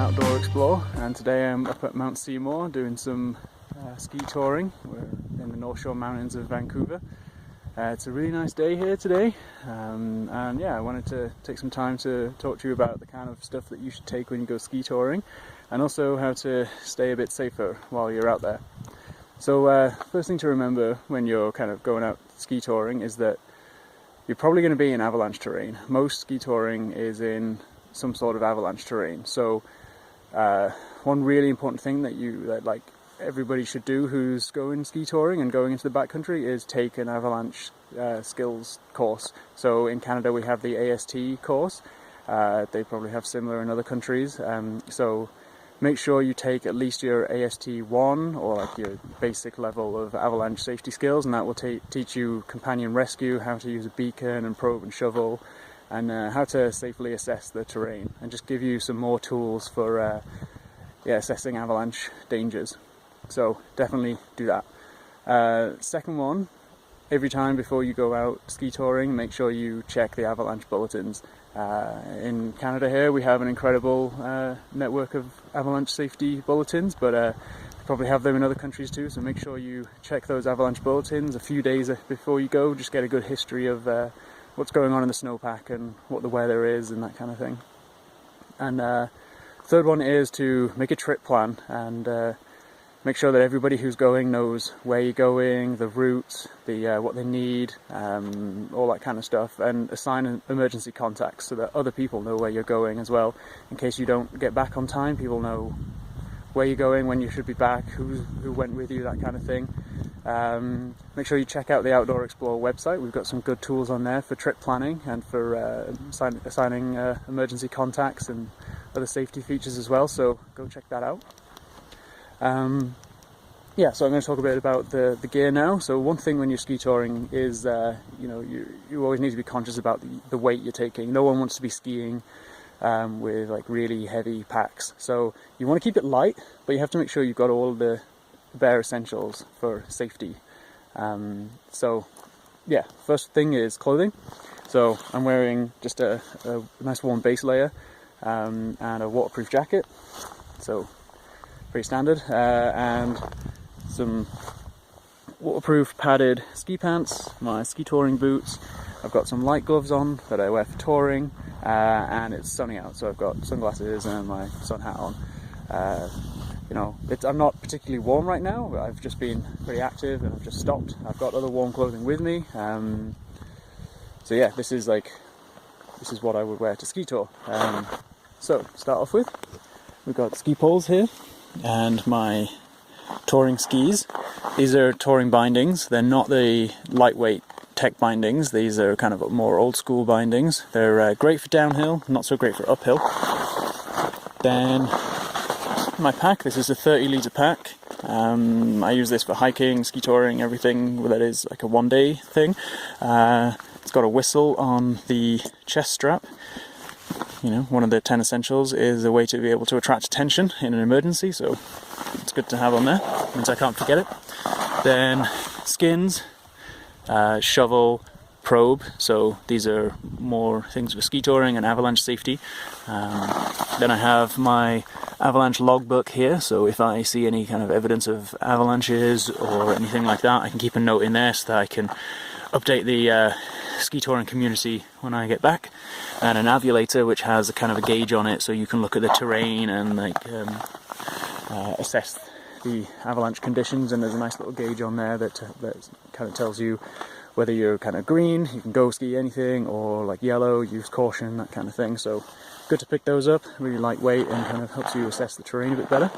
outdoor explorer, and today I'm up at Mount Seymour doing some ski touring. We're in the North Shore Mountains of Vancouver. It's a really nice day here today, and yeah, I wanted to take some time to talk to you about the kind of stuff that you should take when you go ski touring, and also how to stay a bit safer while you're out there. So first thing to remember when you're kind of going out ski touring is that you're probably going to be in avalanche terrain. Most ski touring is in some sort of avalanche terrain. So one really important thing that like everybody should do who's going ski touring and going into the backcountry is take an avalanche skills course. So in Canada we have the AST course. They probably have similar in other countries. So make sure you take at least your AST1 or like your basic level of avalanche safety skills, and that will teach you companion rescue, how to use a beacon and probe and shovel, and how to safely assess the terrain, and just give you some more tools for assessing avalanche dangers. So definitely do that. Second one, every time before you go out ski touring, make sure you check the avalanche bulletins. In Canada here we have an incredible network of avalanche safety bulletins, but you probably have them in other countries too, so make sure you check those avalanche bulletins a few days before you go. Just get a good history of what's going on in the snowpack and what the weather is and that kind of thing. And third one is to make a trip plan and make sure that everybody who's going knows where you're going, the route, what they need, all that kind of stuff, and assign emergency contacts so that other people know where you're going as well. In case you don't get back on time, people know where you're going, when you should be back, who went with you, that kind of thing. Make sure you check out the Outdoor Explorer website. We've got some good tools on there for trip planning and for assigning emergency contacts and other safety features as well, so go check that out. So I'm going to talk a bit about the gear now. So one thing when you're ski touring is you always need to be conscious about the weight you're taking. No one wants to be skiing with like really heavy packs, so you want to keep it light, but you have to make sure you've got all the bare essentials for safety. First thing is clothing. So I'm wearing just a nice warm base layer and a waterproof jacket, so pretty standard, and some waterproof padded ski pants, my ski touring boots. I've got some light gloves on that I wear for touring, and it's sunny out, so I've got sunglasses and my sun hat on. I'm not particularly warm right now, but I've just been pretty active and I've just stopped. I've got other warm clothing with me. This is what I would wear to ski tour. So start off with, we've got ski poles here and my touring skis. These are touring bindings. They're not the lightweight tech bindings. These are kind of more old school bindings. They're great for downhill, not so great for uphill. Then my pack, this is a 30-litre pack. I use this for hiking, ski touring, everything that is like a one-day thing. It's got a whistle on the chest strap. One of the 10 essentials is a way to be able to attract attention in an emergency, so it's good to have on there, means I can't forget it. Then skins, shovel, probe, so these are more things for ski touring and avalanche safety. Then I have my avalanche logbook here, so if I see any kind of evidence of avalanches or anything like that, I can keep a note in there so that I can update the ski touring community when I get back. And an avulator, which has a kind of a gauge on it, so you can look at the terrain and assess the avalanche conditions. And there's a nice little gauge on there that kind of tells you whether you're kind of green, you can go ski anything, or like yellow, use caution, that kind of thing. So good to pick those up, really lightweight and kind of helps you assess the terrain a bit better.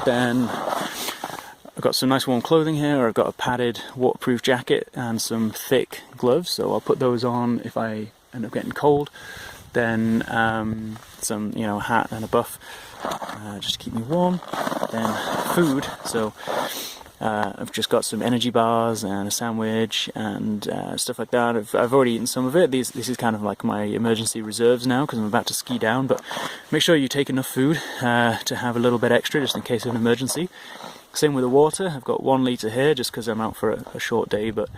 Then I've got some nice warm clothing here. I've got a padded waterproof jacket and some thick gloves, so I'll put those on if I end up getting cold. Then some hat and a buff just to keep me warm. Then food, so I've just got some energy bars and a sandwich and stuff like that. I've already eaten some of it. This is kind of like my emergency reserves now because I'm about to ski down, but make sure you take enough food to have a little bit extra just in case of an emergency. Same with the water. I've got 1 litre here just because I'm out for a short day, but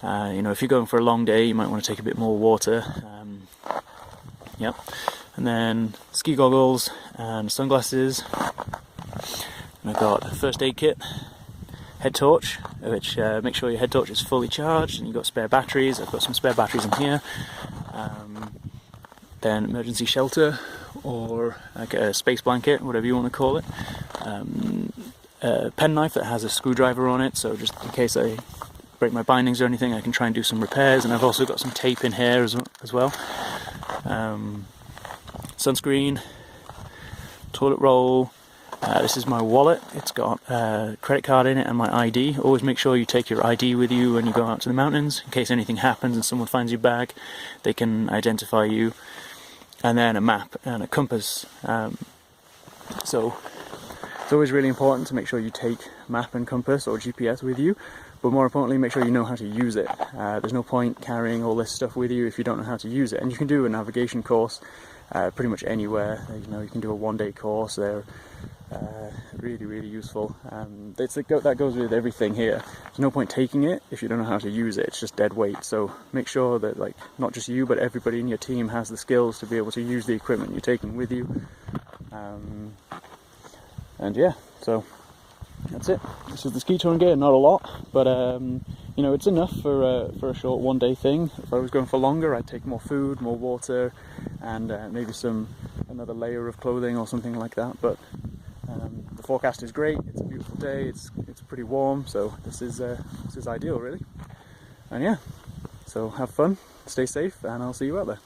if you're going for a long day you might want to take a bit more water. and then ski goggles and sunglasses. And I've got a first aid kit, head torch, which make sure your head torch is fully charged, and you've got spare batteries. I've got some spare batteries in here. Then emergency shelter, or like a space blanket, whatever you want to call it. A penknife that has a screwdriver on it, so just in case I break my bindings or anything, I can try and do some repairs. And I've also got some tape in here as well. Sunscreen, toilet roll. This is my wallet. It's got a credit card in it and my ID. Always make sure you take your ID with you when you go out to the mountains, in case anything happens and someone finds your bag, they can identify you. And then a map and a compass. So it's always really important to make sure you take map and compass or GPS with you, but more importantly, make sure you know how to use it. There's no point carrying all this stuff with you if you don't know how to use it. And you can do a navigation course pretty much anywhere. You can do a one-day course. They're really useful. That goes with everything here. There's no point taking it if you don't know how to use it. It's just dead weight. So make sure that not just you, but everybody in your team has the skills to be able to use the equipment you're taking with you. And yeah, so that's it. This is the ski touring gear. Not a lot, but it's enough for a short one-day thing. If I was going for longer, I'd take more food, more water, and maybe another layer of clothing or something like that. But the forecast is great. It's a beautiful day. It's pretty warm, so this is ideal, really. And yeah, so have fun, stay safe, and I'll see you out there.